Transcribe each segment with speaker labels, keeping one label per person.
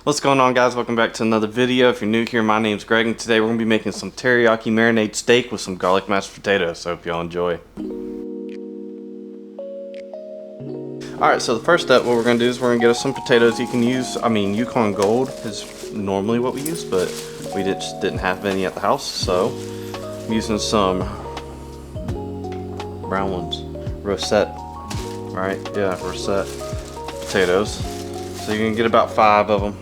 Speaker 1: What's going on, guys? Welcome back to another video. If you're new here, my name's Greg, and today we're going to be making some teriyaki marinade steak with some garlic mashed potatoes, so hope y'all enjoy. Alright, so the first step, what we're going to do is we're going to get us some potatoes. You can use, Yukon Gold is normally what we use, but we just didn't have any at the house, so I'm using some brown ones, Rosette, right? Yeah, Rosette potatoes. So you can get about 5 of them.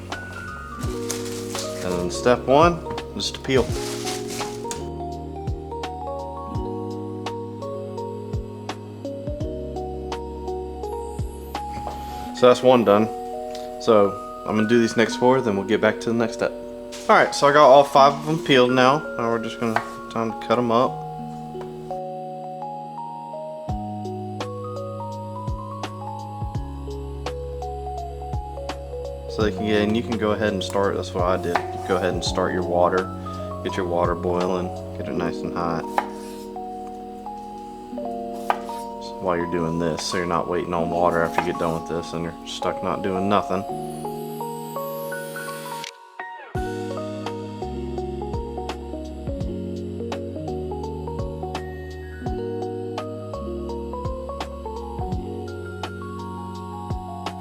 Speaker 1: And then step 1, just to peel. So that's 1 done. So I'm gonna do these next 4, then we'll get back to the next step. Alright, so I got all 5 of them peeled now. Now we're just gonna time to cut them up. So they can get, and you can go ahead and start, that's what I did. You go ahead and start your water, get your water boiling, get it nice and hot. So while you're doing this, so you're not waiting on water after you get done with this and you're stuck not doing nothing.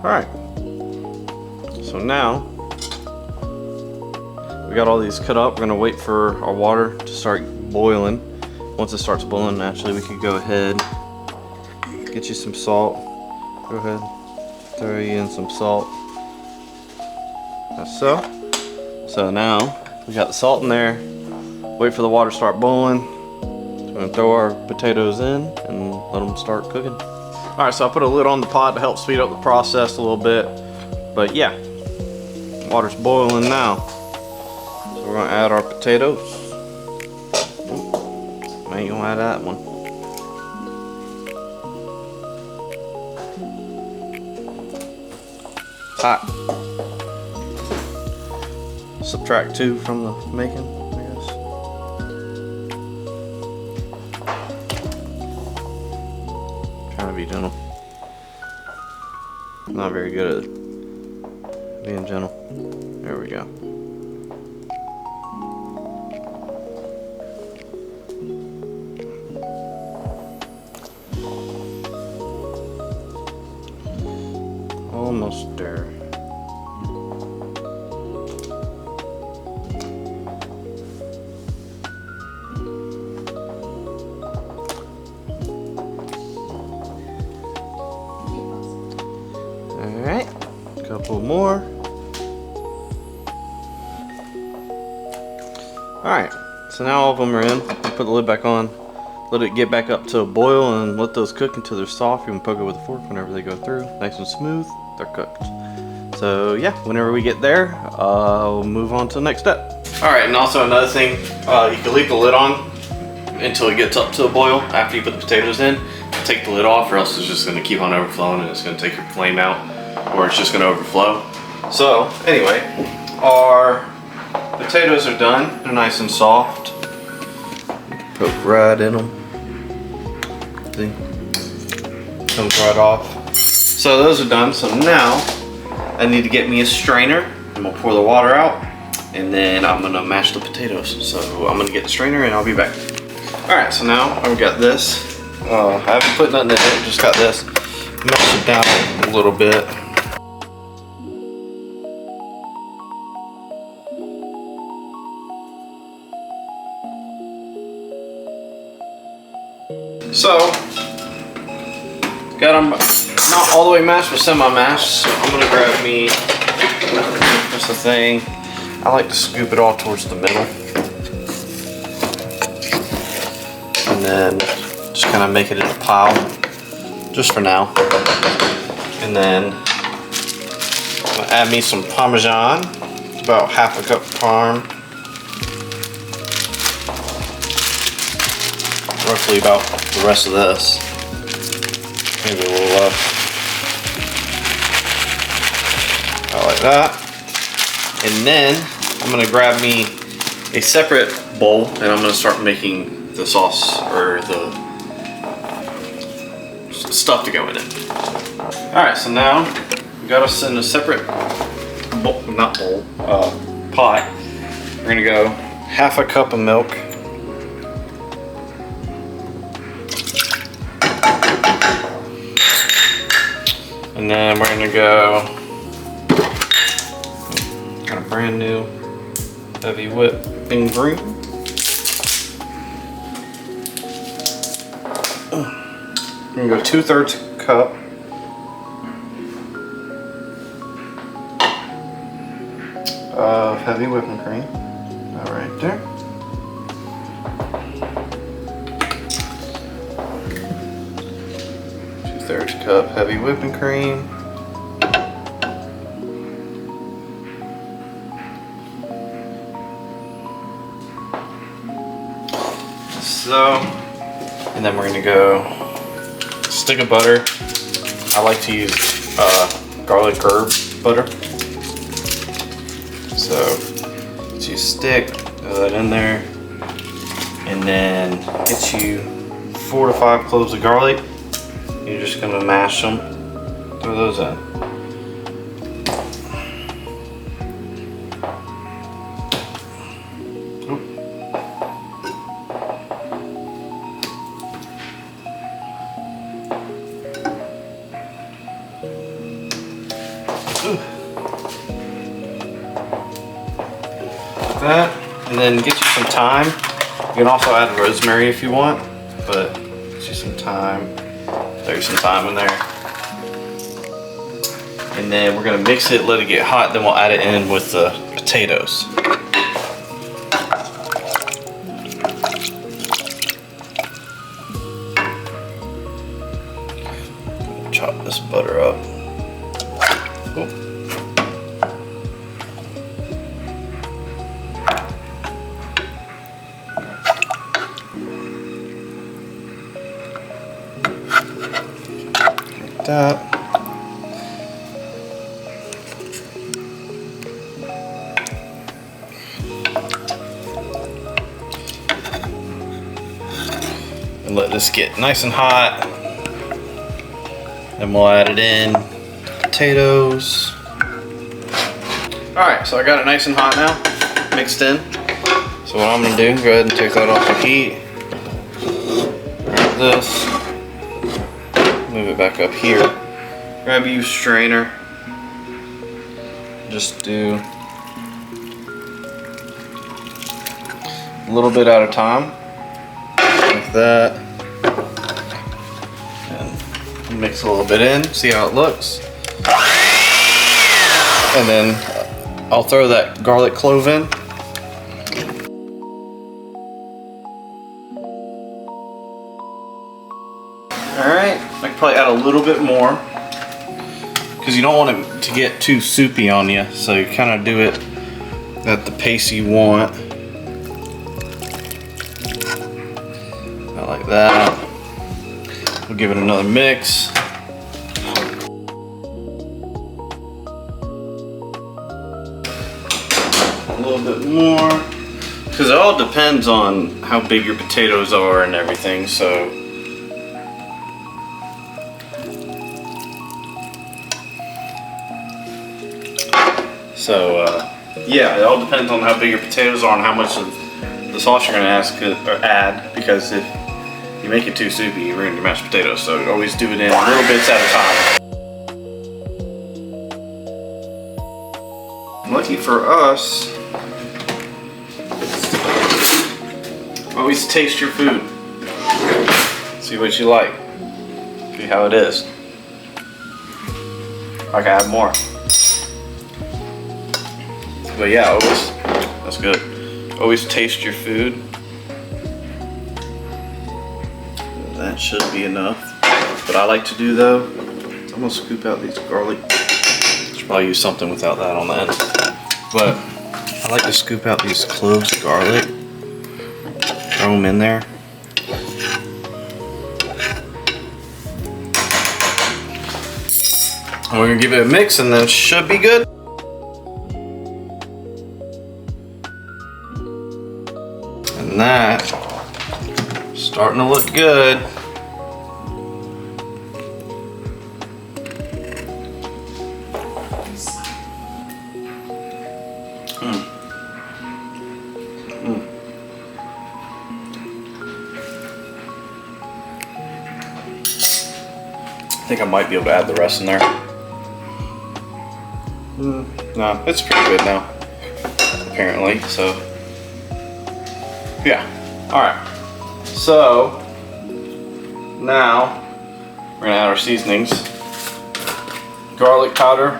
Speaker 1: Alright. So now, we got all these cut up. We're gonna wait for our water to start boiling. Once it starts boiling, actually, we could go ahead, get you some salt. Go ahead, throw you in some salt. Like so. So now, we got the salt in there. Wait for the water to start boiling. So we're gonna throw our potatoes in and let them start cooking. All right, so I put a lid on the pot to help speed up the process a little bit. But yeah. Water's boiling now, so we're gonna add our potatoes. Ooh, I ain't gonna add that one. It's hot. Subtract 2 from the making, I guess. Trying to be gentle. I'm not very good at being gentle. There we go. Almost there. All right, a couple more. Alright, so now all of them are in. Put the lid back on, let it get back up to a boil, and let those cook until they're soft. You can poke it with a fork whenever they go through. Nice and smooth, they're cooked. So yeah, whenever we get there, we'll move on to the next step. Alright, and also another thing, you can leave the lid on until it gets up to a boil after you put the potatoes in. Take the lid off, or else it's just going to keep on overflowing and it's going to take your flame out, or it's just going to overflow. So anyway, our potatoes are done. They're nice and soft. Poke right in them. See? Comes right off. So those are done. So now I need to get me a strainer. I'm gonna pour the water out, and then I'm gonna mash the potatoes. So I'm gonna get the strainer and I'll be back. Alright, so now I've got this. I haven't put nothing in it, just got this. Mash it down a little bit. So, got them not all the way mashed, but semi-mashed. So I'm gonna grab me just a thing. I like to scoop it all towards the middle, and then just kind of make it in a pile, just for now. And then I'm gonna add me some Parmesan, about half a cup of Parm. Roughly about the rest of this. Maybe a little less. I like that. And then I'm gonna grab me a separate bowl, and I'm gonna start making the sauce, or the stuff to go in it. Alright, so now we got us in a separate pot. We're gonna go half a cup of milk. And then we're gonna go, got a brand new heavy whipping cream. We're gonna go 2/3 cup. Of heavy whipping cream. All right there. Two-thirds cup heavy whipping cream. So, and then we're gonna go stick of butter. I like to use garlic herb butter. So, get you a stick, throw that in there, and then get you 4 to 5 cloves of garlic. You're just gonna mash them, throw those in. That, and then get you some thyme. You can also add rosemary if you want, but get you some thyme. There's some thyme in there. And then we're gonna mix it, let it get hot, then we'll add it in with the potatoes. Chop this butter up. Cool. That. And let this get nice and hot. Then we'll add it in. Potatoes. Alright, so I got it nice and hot now, mixed in. So what I'm gonna do, go ahead and take that off the heat. Grab this. Move it back up here. Grab you strainer. Just do a little bit at a time, like that. And mix a little bit in, see how it looks. And then I'll throw that garlic clove in. Alright, I can probably add a little bit more because you don't want it to get too soupy on you, so you kind of do it at the pace you want. About like that. We'll give it another mix. A little bit more, because it all depends on how big your potatoes are and everything, so yeah, it all depends on how big your potatoes are and how much of the sauce you're gonna add, because if you make it too soupy, you ruin your mashed potatoes. So always do it in little bits at a time. Lucky for us, always taste your food. See what you like. See how it is. I can add more. But yeah, always, that's good. Always taste your food. That should be enough. What I like to do though, I'm gonna scoop out these garlic. Should probably use something without that on the end. But I like to scoop out these cloves of garlic, throw them in there. And we're gonna give it a mix and then it should be good. And that starting to look good.
Speaker 2: I think I might be able to add the rest in there. No, it's pretty good now, apparently, so. Yeah, all right. So, now, we're gonna add our seasonings. Garlic powder,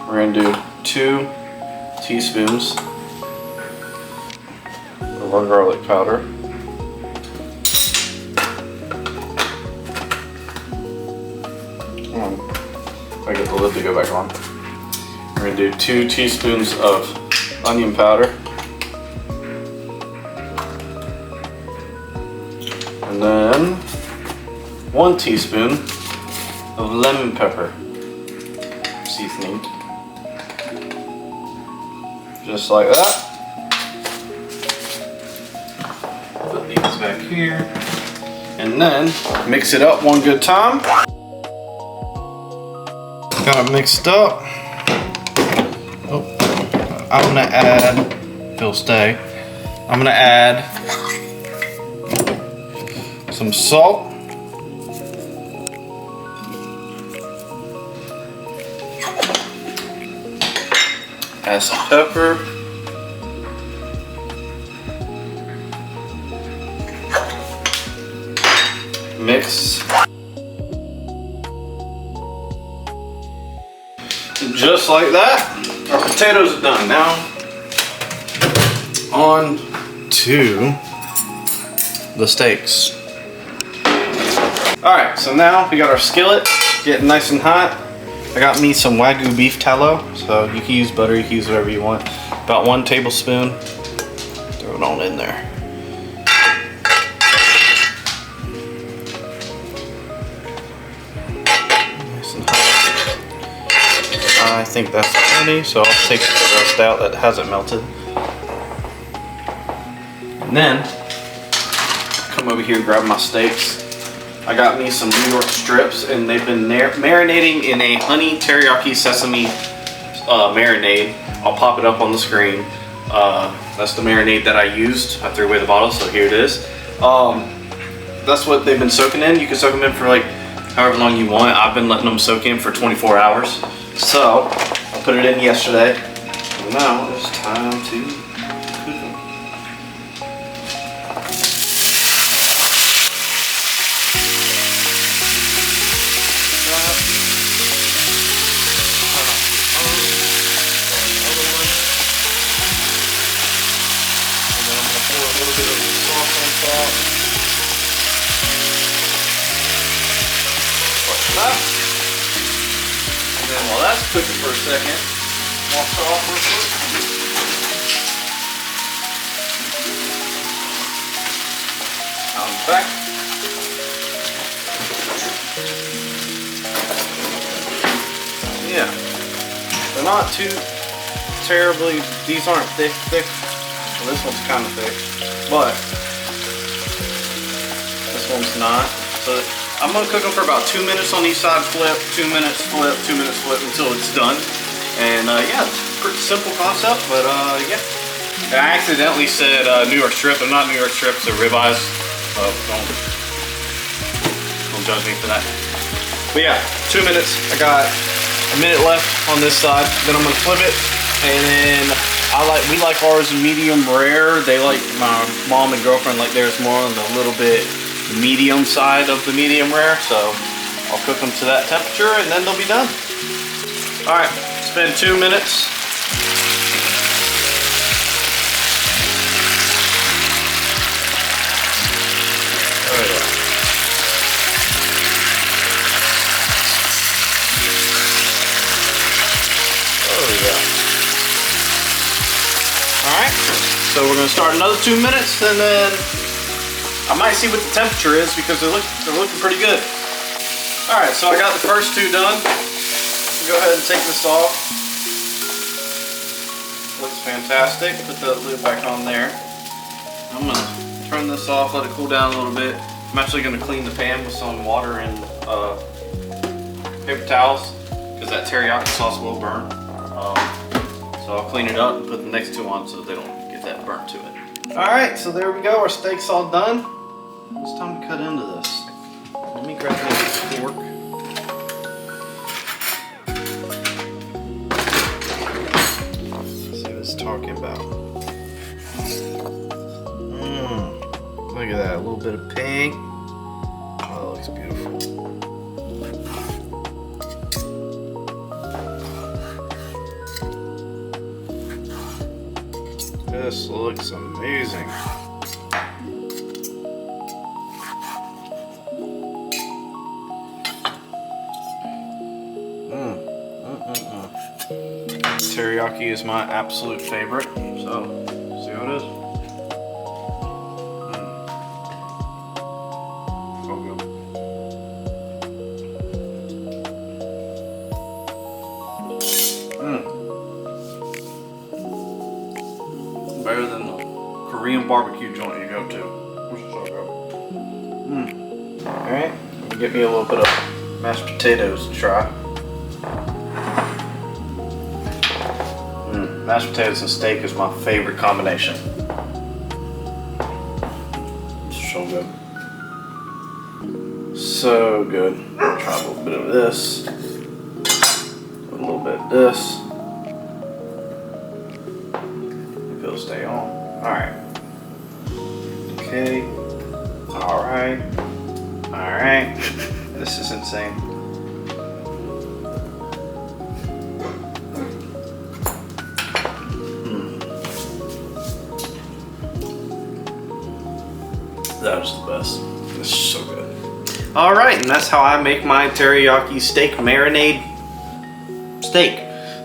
Speaker 2: we're gonna do 2 teaspoons of our garlic powder. I get the lid to go back on. We're gonna do 2 teaspoons of onion powder. And then 1 teaspoon of lemon pepper seasoning. Just like that. Put these back here. And then mix it up one good time. Got it mixed up. Oh, I'm gonna add, it'll stay. I'm gonna add some salt. Add some pepper. Mix. Just like that, our potatoes are done. Now, on to the steaks. All right, so now we got our skillet getting nice and hot. I got me some Wagyu beef tallow, so you can use butter, you can use whatever you want. About 1 tablespoon, throw it on in there. Nice and hot. I think that's plenty, so I'll take the rest out that hasn't melted. And then, come over here, grab my steaks. I got me some New York strips, and they've been marinating in a honey teriyaki sesame marinade. I'll pop it up on the screen. That's the marinade that I used. I threw away the bottle, so here it is. That's what they've been soaking in. You can soak them in for like however long you want. I've been letting them soak in for 24 hours. So, I put it in yesterday. And now it's time to cook them. And then while that's cooking for a second, wash it off real quick. I'm back. Yeah, they're not too terribly, these aren't thick. Well, this one's kind of thick, but this one's not. So I'm gonna cook them for about 2 minutes on each side, flip, 2 minutes, flip, 2 minutes, flip until it's done. And yeah, it's a pretty simple concept, but yeah. I accidentally said New York strip. They're not New York strips, they're ribeyes. Don't judge me for that. But yeah, 2 minutes. I got a minute left on this side. Then I'm gonna flip it, and then we like ours medium rare. They like, my mom and girlfriend like theirs more on the little bit medium side of the medium rare. So I'll cook them to that temperature, and then they'll be done. All right, it's been 2 minutes. Oh yeah. Alright, so we're going to start another 2 minutes, and then I might see what the temperature is because they're looking pretty good. Alright, so I got the first 2 done. Go ahead and take this off. Looks fantastic. Put the lid back on there. I'm going to turn this off, let it cool down a little bit. I'm actually going to clean the pan with some water and paper towels because that teriyaki sauce will burn. So So I'll clean it up and put the next two on so they don't get that burnt to it. Alright, so there we go. Our steak's all done. It's time to cut into this. Let me grab a fork. See what it's talking about. Look at that, a little bit of pink. Oh, that looks beautiful. This looks amazing. Teriyaki is my absolute favorite, so see how it is. So good. Better than the Korean barbecue joint you go to. Which is so good. Alright, get me a little bit of mashed potatoes to try. Mashed potatoes and steak is my favorite combination. So good. So good. Try a little bit of this. A little bit of this. Maybe it'll stay on. Alright. Okay. Alright. Alright. This is insane. That was the best. This is so good. Alright, and that's how I make my teriyaki steak marinade steak.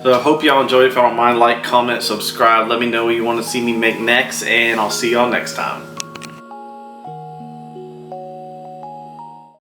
Speaker 2: So I hope y'all enjoyed. If y'all don't mind, like, comment, subscribe. Let me know what you want to see me make next, and I'll see y'all next time.